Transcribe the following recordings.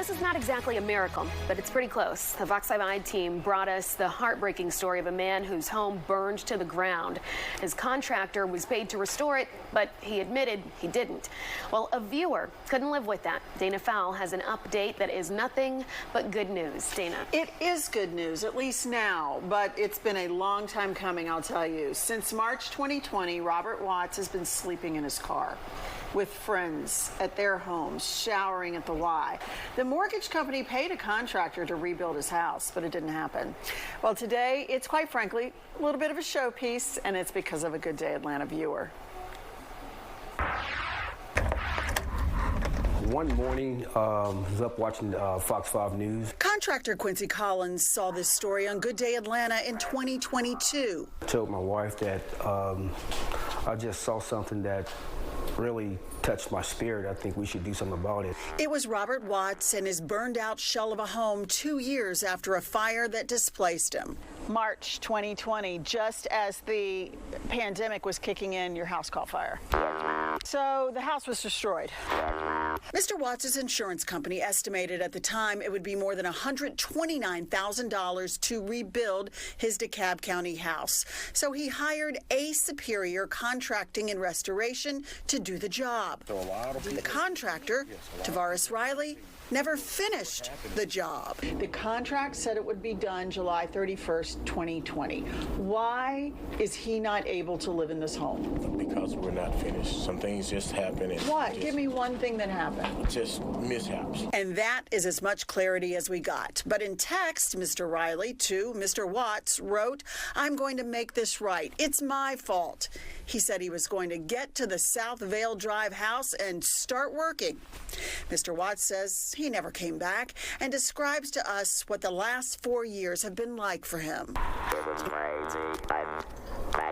This is not exactly a miracle, but it's pretty close. The Fox 5 team brought us the heartbreaking story of a man whose home burned to the ground. His contractor was paid to restore it, but he admitted he didn't. Well, a viewer couldn't live with that. Dana Fowle has an update that is nothing but good news. Dana. It is good news, at least now, but it's been a long time coming, I'll tell you. Since March 2020, Robert Watts has been sleeping in his car with friends at their homes, showering at the Y. The mortgage company paid a contractor to rebuild his house, but it didn't happen. Well, today, it's quite frankly a little bit of a showpiece, and it's because of a Good Day Atlanta viewer. One morning, I was up watching Fox 5 News. Contractor Quincy Collins saw this story on Good Day Atlanta in 2022. I told my wife that I just saw something that really touched my spirit. I think we should do something about it. It was Robert Watts and his burned out shell of a home 2 years after a fire that displaced him. March 2020, just as the pandemic was kicking in, your house caught fire. So the house was destroyed. Mr. Watts' insurance company estimated at the time it would be more than $129,000 to rebuild his DeKalb County house. So he hired A Superior Contracting and Restoration to do the job. The contractor, Tavares Riley, never finished the job. The contract said it would be done July 31st, 2020. Why is he not able to live in this home? Because we're not finished. Some things just happen. What? Give me one thing that happened. Just mishaps. And that is as much clarity as we got. But in text, Mr. Riley to Mr. Watts wrote, "I'm going to make this right. It's my fault." He said he was going to get to the South Vale Drive house and start working. Mr. Watts says he never came back and describes to us what the last 4 years have been like for him. It was crazy, back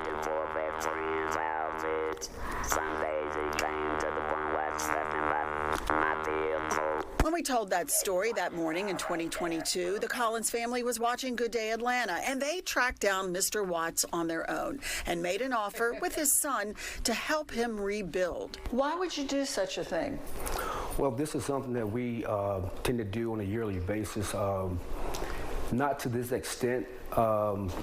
and forth at friends' houses. Some days it came to the point where I slept in my vehicle. When we told that story that morning in 2022, the Collins family was watching Good Day Atlanta, and they tracked down Mr. Watts on their own and made an offer with his son to help him rebuild. Why would you do such a thing? Well, this is something that we tend to do on a yearly basis. Not to this extent.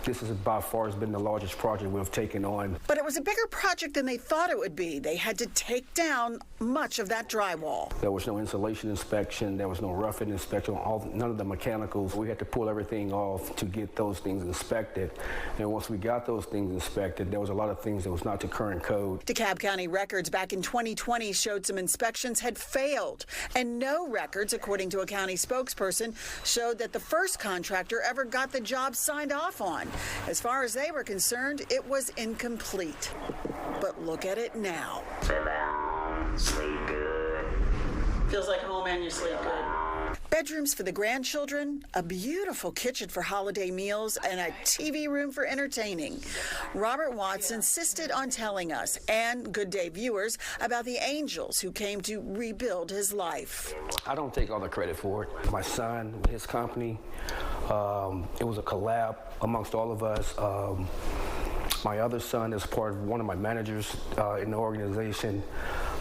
This is by far has been the largest project we've taken on. But it was a bigger project than they thought it would be. They had to take down much of that drywall. There was no insulation inspection. There was no roughing inspection. None of the mechanicals. We had to pull everything off to get those things inspected. And once we got those things inspected, there was a lot of things that was not to current code. DeKalb County records back in 2020 showed some inspections had failed. And no records, according to a county spokesperson, showed that the first contractor ever got the job signed off on. As far as they were concerned, it was incomplete. But look at it now. Sit down, sleep good. Feels like home and you sleep good. Bedrooms for the grandchildren, a beautiful kitchen for holiday meals, and a TV room for entertaining. Robert Watts insisted on telling us and Good Day viewers about the angels who came to rebuild his life. I don't take all the credit for it. My son, his company, it was a collab amongst all of us. My other son is part of one of my managers in the organization.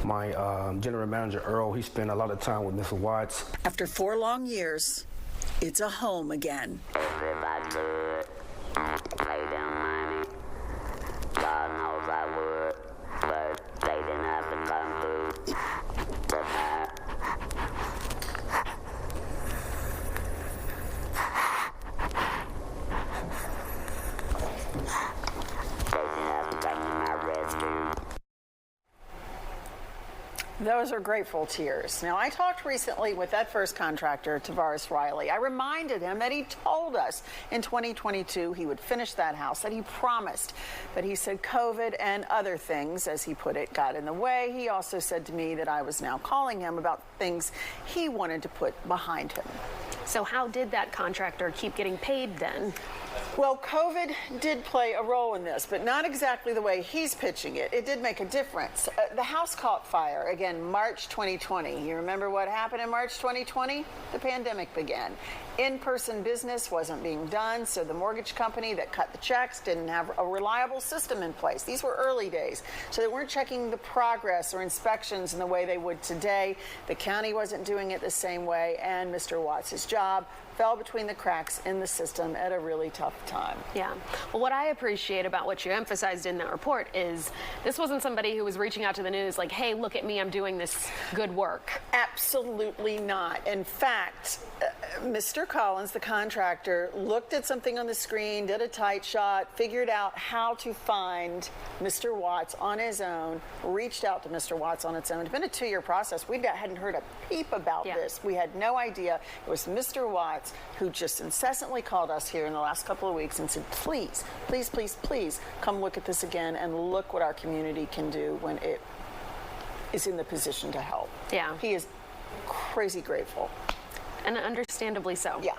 My general manager, Earl, he spent a lot of time with Mr. Watts. After 4 long years, it's a home again. Everybody could pay them money. God knows I would, but they didn't have to come through tonight. Those are grateful tears. Now, I talked recently with that first contractor, Tavares Riley. I reminded him that he told us in 2022 he would finish that house, that he promised. But he said COVID and other things, as he put it, got in the way. He also said to me that I was now calling him about things he wanted to put behind him. So how did that contractor keep getting paid then? Well, COVID did play a role in this, but not exactly the way he's pitching it. It did make a difference. The house caught fire, again, March 2020. You remember what happened in March 2020? The pandemic began. In-person business wasn't being done, so the mortgage company that cut the checks didn't have a reliable system in place. These were early days, so they weren't checking the progress or inspections in the way they would today. The county wasn't doing it the same way, and Mr. Watts' job fell between the cracks in the system at a really tough time. Yeah. Well, what I appreciate about what you emphasized in that report is this wasn't somebody who was reaching out to the news like, hey, look at me, I'm doing this good work. Absolutely not. In fact, Mr. Collins, the contractor, looked at something on the screen, did a tight shot, figured out how to find Mr. Watts on his own, reached out to Mr. Watts on its own. It's been a 2-year process. We hadn't heard a peep about this. We had no idea. It was Mr. Watts who just incessantly called us here in the last couple of weeks and said, please, please, please, please come look at this again and look what our community can do when it is in the position to help. Yeah. He is crazy grateful. And understandably so. Yeah.